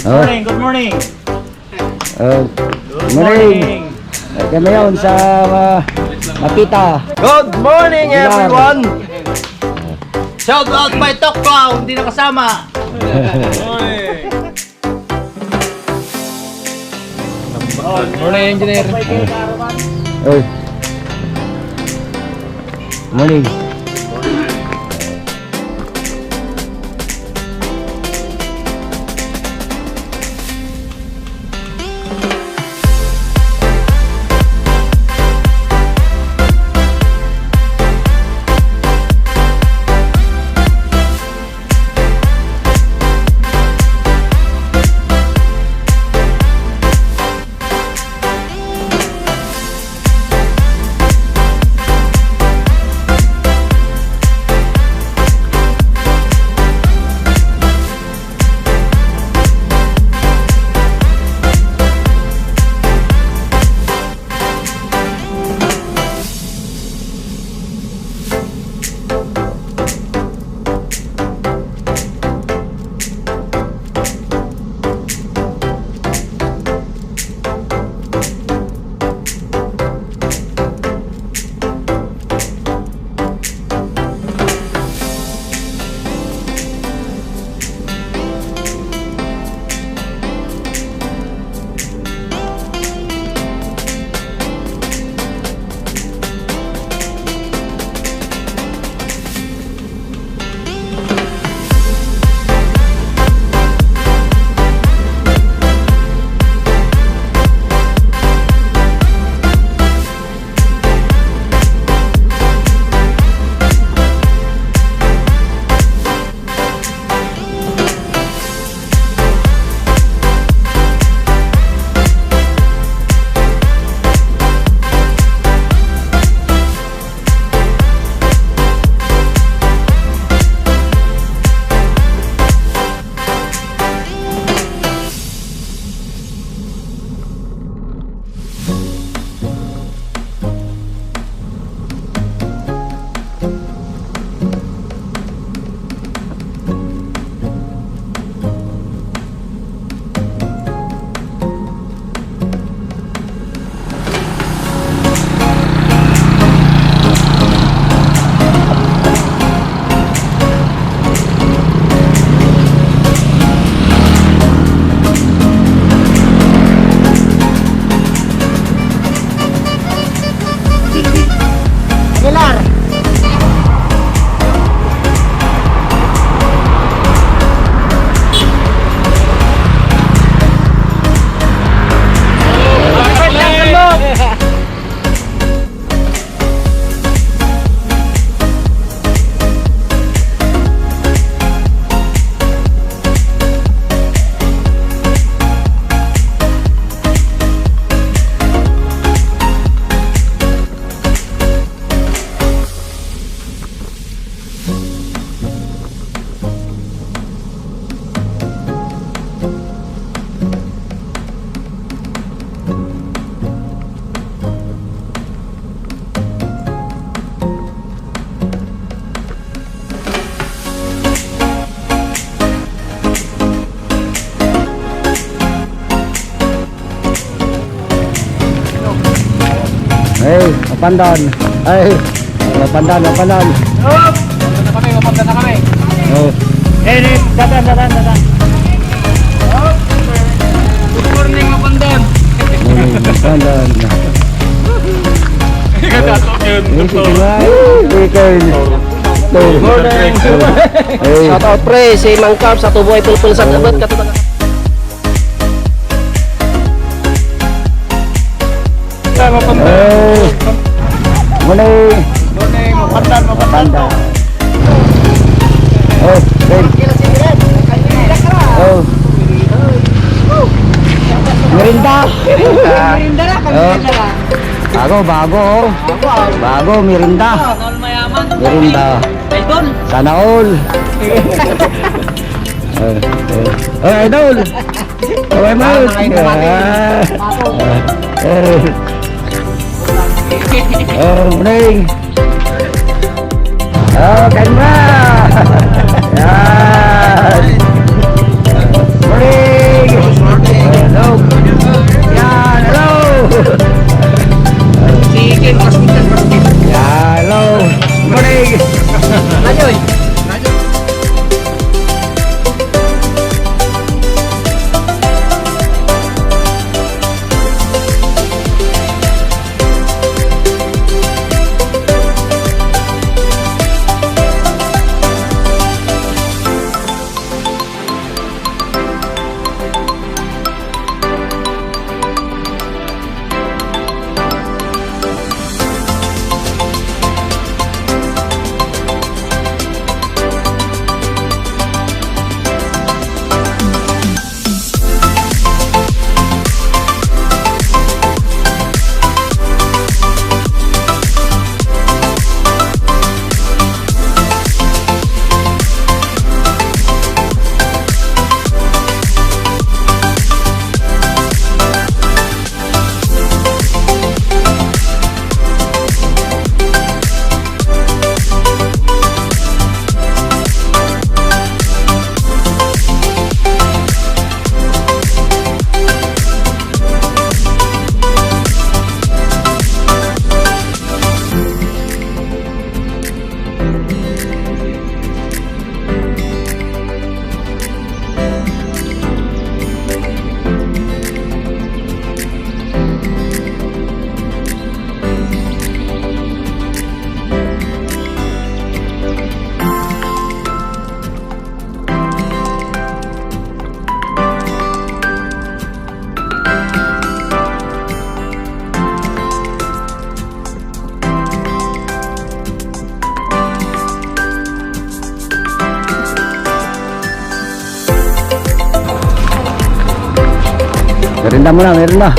Morning, good morning. Good morning. Kami yun sa Makita. Good morning everyone. Shout out by Talk Clown, hindi nakasama. Good morning, engineer. Morning. Mapandan. Mapandan. Mapandan na kami. Oh. Dadan. Good morning, Mapandan. Mapandan. Good morning. Shout out pre, si Mang Carp sa tuboy pulpul sa tabot katulad. Morning, Mapandan. Oh, Merinda. Bago, Merinda. Merinda. Sana all. Idol. Morning. Kain na. Yan. Morning. Merinda muna, merinda.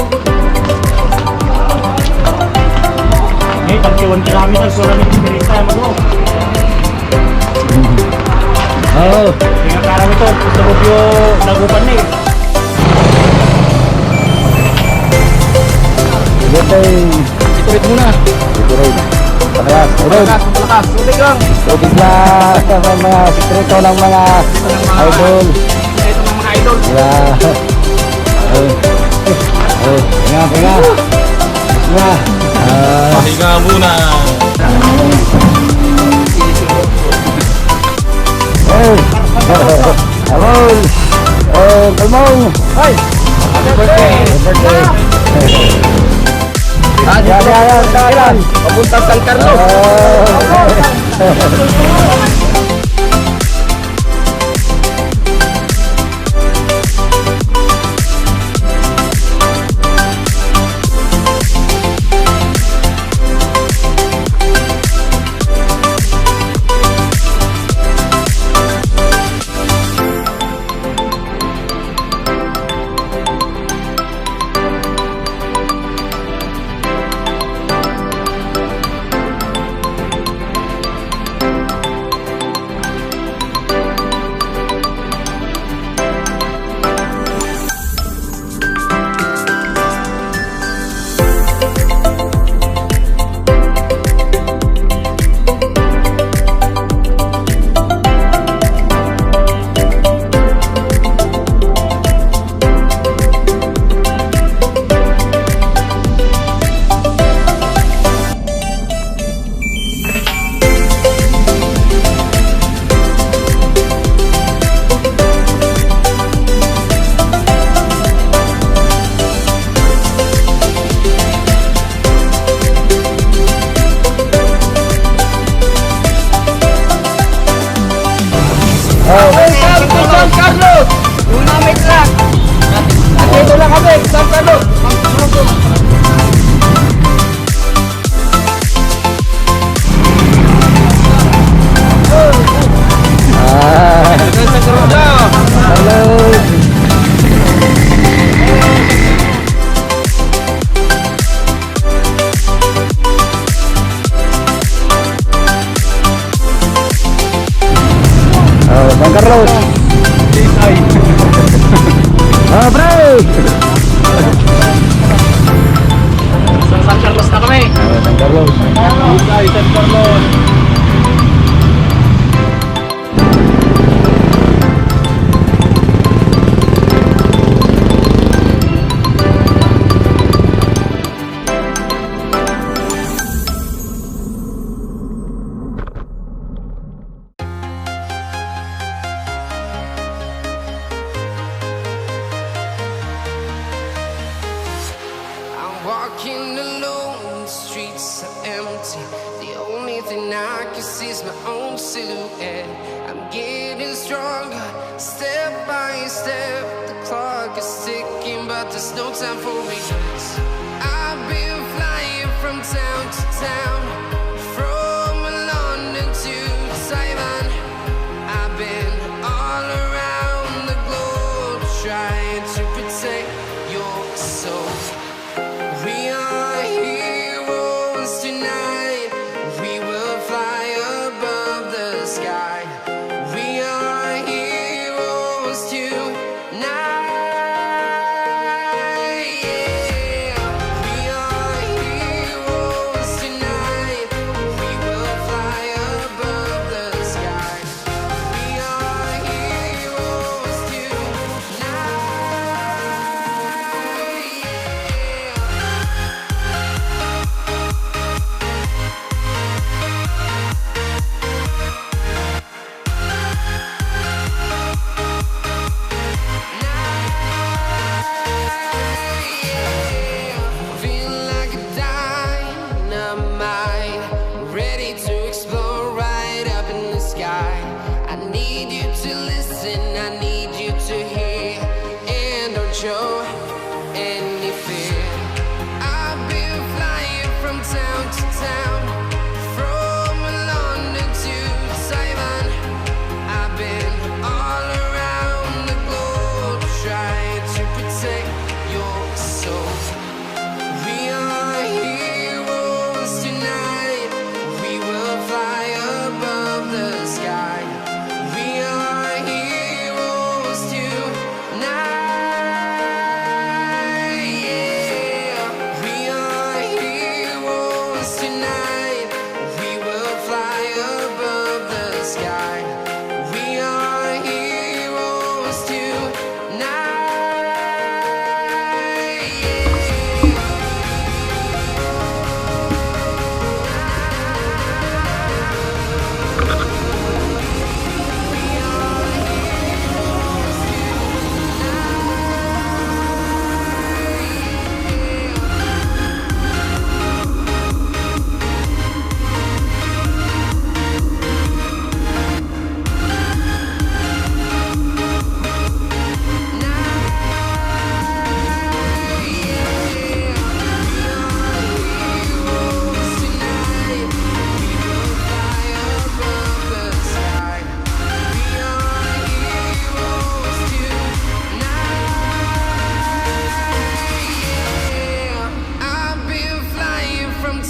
Eh, tagkiwan kilometers wala ni Pirita mo. Oh, Kaya karang ito, gusto ko yung nagupan na eh. Guting. Iturit muna. Iturin. Palakas, idol. Malakas. Tubig lang. Tubig na sa mga sekreto ng mga idol. Ito ng mga idol. Yeah. Pinga, pinga. Pinga. Pahinga muna. Abol. Kalmong. Ay. Happy birthday. Yan. Papunta San Carlos. Welcome to San Carlos! Unamit lang! Dito lang kami, San Carlos! Hello. Bang Carlos. Pre. San Carlos na kami! Bang Carlos. San Carlos. Walking alone, the streets are empty. The only thing I can see is my own silhouette. I'm getting stronger, step by step. The clock is ticking, but there's no time for regrets. I've been flying from town to town, from London to Taiwan. I've been all around the globe, trying to protect your soul. We are heroes tonight. We will fly above the sky. We are heroes tonight. Yeah. We are heroes tonight.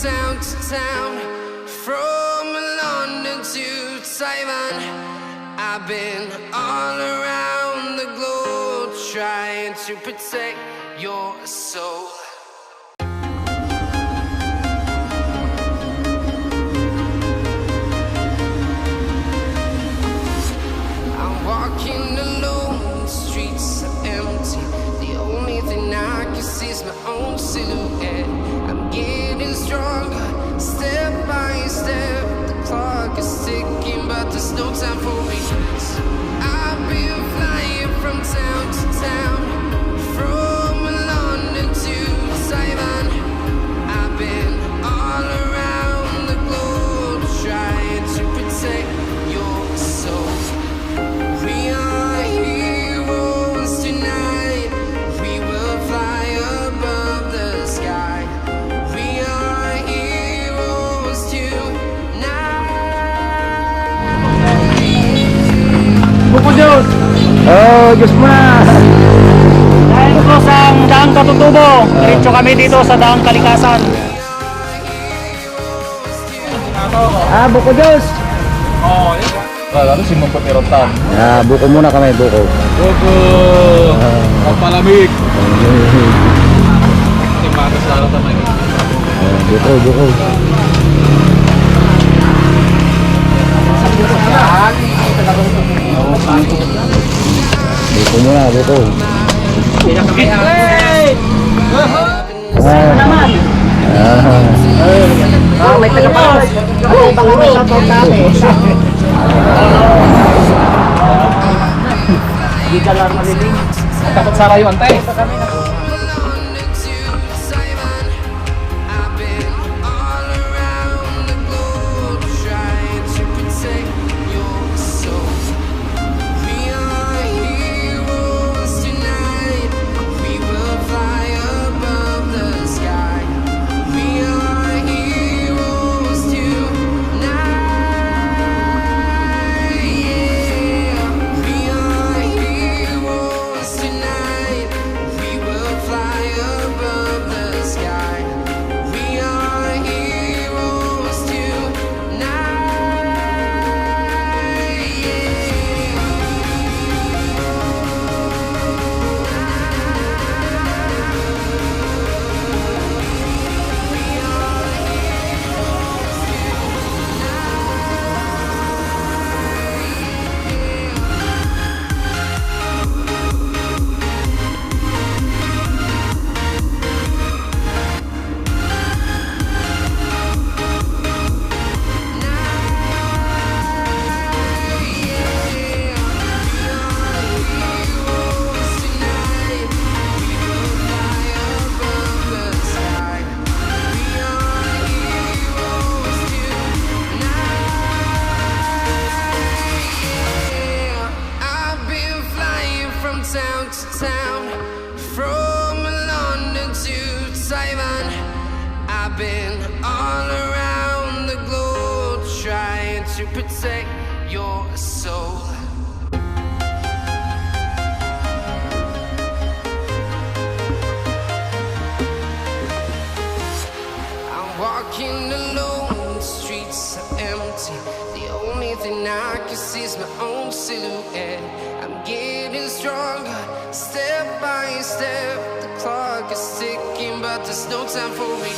town to town, from London to Taiwan. I've been all around the globe trying to protect your soul. I'm walking alone, the streets are empty. The only thing I can see is my own silhouette. I'm getting stronger, step by step. The clock is ticking, but there's no time for me. I've been flying from town to town, from London to Taiwan. I've been all around the globe trying to protect your soul. We are heroes tonight. We will fly above the sky. We are heroes tonight. Buko Diyos! Oh, Diyos mo na. Dahil ko sa daang katutubo, diretso kami dito sa daang kalikasan. Ah, buko Diyos. Ano si Mong Papirotan? Ah, buko muna kami, buko. Buko! Pampalamig! Timata sa araw tamay. Buko, buko. Buko muna, buko. May tagapawas. Baka may shoutout natin. Hindi ka lang mariling. Takot sa rayo, antay! London to Taiwan. I've been all around the globe trying to protect your soul. We are heroes tonight. We will fly above the sky. We are heroes tonight. Yeah. We are heroes tonight. We will fly above the sky. We are heroes tonight. I've been flying from town to town, from London to Taiwan. I've been all around the globe trying to protect your soul. I'm walking alone, the streets are empty. The only thing I can see is my own silhouette. I'm getting stronger, step by step. The clock is ticking, but there's no time for me.